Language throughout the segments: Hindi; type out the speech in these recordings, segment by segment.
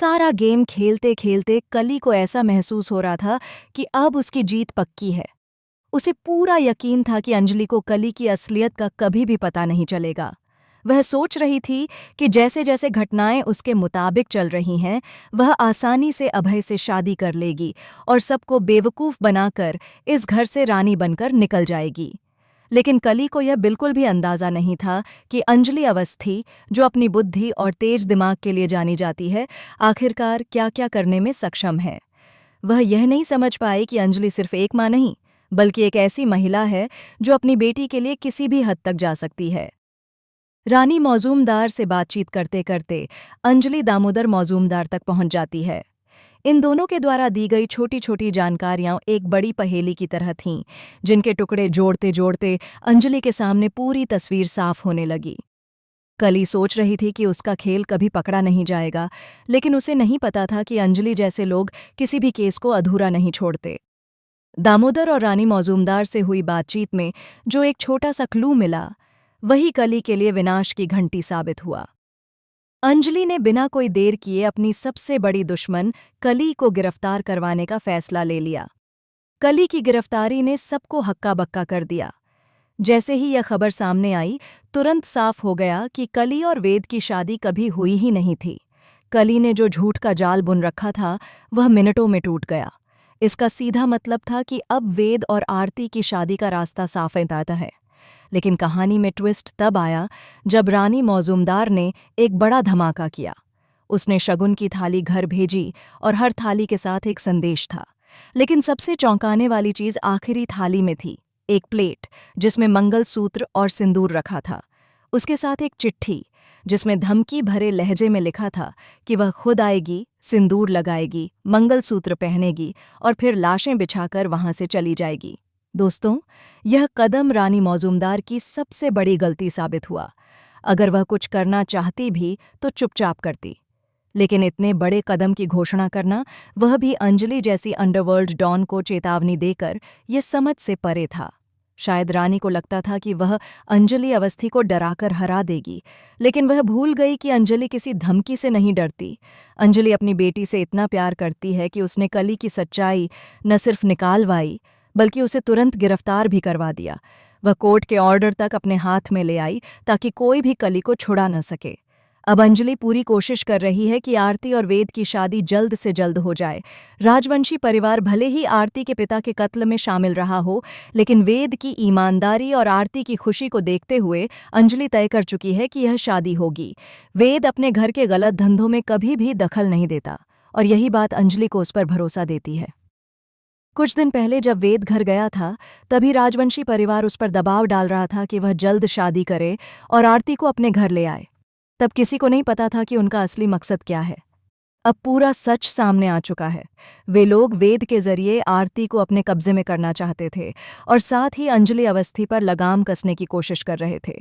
सारा गेम खेलते खेलते कली को ऐसा महसूस हो रहा था कि अब उसकी जीत पक्की है। उसे पूरा यकीन था कि अंजलि को कली की असलियत का कभी भी पता नहीं चलेगा। वह सोच रही थी कि जैसे जैसे घटनाएं उसके मुताबिक चल रही हैं, वह आसानी से अभय से शादी कर लेगी और सबको बेवकूफ़ बनाकर इस घर से रानी बनकर निकल जाएगी। लेकिन कली को यह बिल्कुल भी अंदाज़ा नहीं था कि अंजलि अवस्थी, जो अपनी बुद्धि और तेज दिमाग के लिए जानी जाती है, आखिरकार क्या क्या करने में सक्षम है। वह यह नहीं समझ पाई कि अंजलि सिर्फ एक माँ नहीं, बल्कि एक ऐसी महिला है जो अपनी बेटी के लिए किसी भी हद तक जा सकती है। रानी मौजूमदार से बातचीत करते करते अंजलि दामोदर मौजूमदार तक पहुंच जाती है। इन दोनों के द्वारा दी गई छोटी छोटी जानकारियां एक बड़ी पहेली की तरह थीं, जिनके टुकड़े जोड़ते जोड़ते अंजलि के सामने पूरी तस्वीर साफ होने लगी। कली सोच रही थी कि उसका खेल कभी पकड़ा नहीं जाएगा, लेकिन उसे नहीं पता था कि अंजलि जैसे लोग किसी भी केस को अधूरा नहीं छोड़ते। दामोदर और रानी मौजूमदार से हुई बातचीत में जो एक छोटा सा क्लू मिला, वही कली के लिए विनाश की घंटी साबित हुआ। अंजलि ने बिना कोई देर किए अपनी सबसे बड़ी दुश्मन कली को गिरफ्तार करवाने का फैसला ले लिया। कली की गिरफ्तारी ने सबको हक्का बक्का कर दिया। जैसे ही यह खबर सामने आई, तुरंत साफ हो गया कि कली और वेद की शादी कभी हुई ही नहीं थी। कली ने जो झूठ का जाल बुन रखा था, वह मिनटों में टूट गया। इसका सीधा मतलब था कि अब वेद और आरती की शादी का रास्ता साफ तय है। लेकिन कहानी में ट्विस्ट तब आया जब रानी मौजूमदार ने एक बड़ा धमाका किया। उसने शगुन की थाली घर भेजी और हर थाली के साथ एक संदेश था। लेकिन सबसे चौंकाने वाली चीज आखिरी थाली में थी, एक प्लेट जिसमें मंगलसूत्र और सिंदूर रखा था। उसके साथ एक चिट्ठी जिसमें धमकी भरे लहजे में लिखा था कि वह खुद आएगी, सिंदूर लगाएगी, मंगलसूत्र पहनेगी और फिर लाशें बिछाकर वहां से चली जाएगी। दोस्तों, यह कदम रानी मौजूमदार की सबसे बड़ी गलती साबित हुआ। अगर वह कुछ करना चाहती भी तो चुपचाप करती, लेकिन इतने बड़े कदम की घोषणा करना, वह भी अंजलि जैसी अंडरवर्ल्ड डॉन को चेतावनी देकर, ये समझ से परे था। शायद रानी को लगता था कि वह अंजलि अवस्थी को डराकर हरा देगी, लेकिन वह भूल गई कि अंजलि किसी धमकी से नहीं डरती। अंजलि अपनी बेटी से इतना प्यार करती है कि उसने कली की सच्चाई न सिर्फ निकालवाई, बल्कि उसे तुरंत गिरफ्तार भी करवा दिया। वह कोर्ट के ऑर्डर तक अपने हाथ में ले आई ताकि कोई भी कली को छुड़ा न सके। अब अंजलि पूरी कोशिश कर रही है कि आरती और वेद की शादी जल्द से जल्द हो जाए। राजवंशी परिवार भले ही आरती के पिता के कत्ल में शामिल रहा हो, लेकिन वेद की ईमानदारी और आरती की खुशी को देखते हुए अंजलि तय कर चुकी है कि यह शादी होगी। वेद अपने घर के गलत धंधों में कभी भी दखल नहीं देता, और यही बात अंजलि को उस पर भरोसा देती है। कुछ दिन पहले जब वेद घर गया था, तभी राजवंशी परिवार उस पर दबाव डाल रहा था कि वह जल्द शादी करे और आरती को अपने घर ले आए। तब किसी को नहीं पता था कि उनका असली मकसद क्या है। अब पूरा सच सामने आ चुका है। वे लोग वेद के जरिए आरती को अपने कब्जे में करना चाहते थे और साथ ही अंजलि अवस्थी पर लगाम कसने की कोशिश कर रहे थे।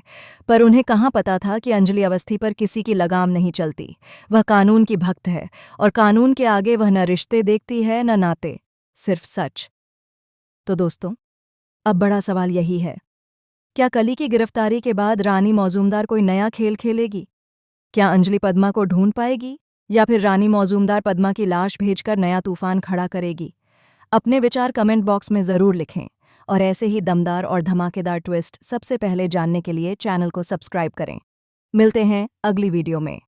पर उन्हें कहाँ पता था कि अंजलि अवस्थी पर किसी की लगाम नहीं चलती। वह कानून की भक्त है और कानून के आगे वह न रिश्ते देखती है न नाते, सिर्फ सच। तो दोस्तों, अब बड़ा सवाल यही है, क्या कली की गिरफ्तारी के बाद रानी मौजूमदार कोई नया खेल खेलेगी? क्या अंजलि पद्मा को ढूंढ पाएगी, या फिर रानी मौजूमदार पद्मा की लाश भेजकर नया तूफान खड़ा करेगी? अपने विचार कमेंट बॉक्स में ज़रूर लिखें, और ऐसे ही दमदार और धमाकेदार ट्विस्ट सबसे पहले जानने के लिए चैनल को सब्सक्राइब करें। मिलते हैं अगली वीडियो में।